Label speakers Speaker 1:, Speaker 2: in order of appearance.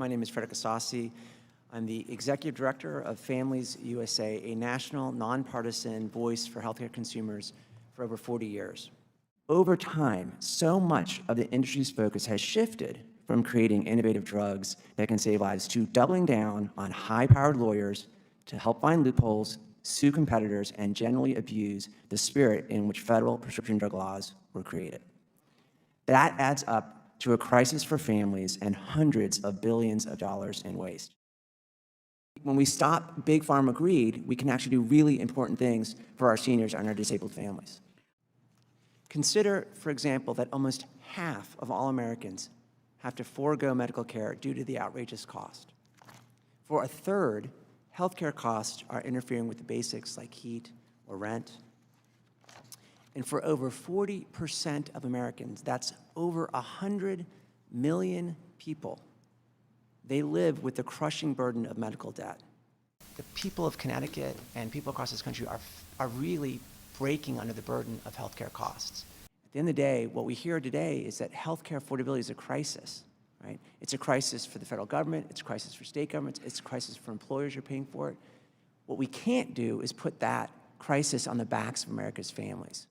Speaker 1: My name is Frederick Isasi. I'm the Executive Director of Families USA, a national, nonpartisan voice for healthcare consumers for over 40 years. Over time, so much of the industry's focus has shifted from creating innovative drugs that can save lives to doubling down on high-powered lawyers to help find loopholes, sue competitors, and generally abuse the spirit in which federal prescription drug laws were created. That adds up to a crisis for families and hundreds of billions of dollars in waste. When we stop Big Pharma greed, we can actually do really important things for our seniors and our disabled families. Consider, for example, that almost half of all Americans have to forego medical care due to the outrageous cost. For a third, healthcare costs are interfering with the basics like heat or rent. And for over 40% of Americans, that's over 100 million people, they live with the crushing burden of medical debt. The people of Connecticut and people across this country are really breaking under the burden of healthcare costs. At the end of the day, what we hear today is that healthcare affordability is a crisis, right? It's a crisis for the federal government, it's a crisis for state governments, it's a crisis for employers who are paying for it. What we can't do is put that crisis on the backs of America's families.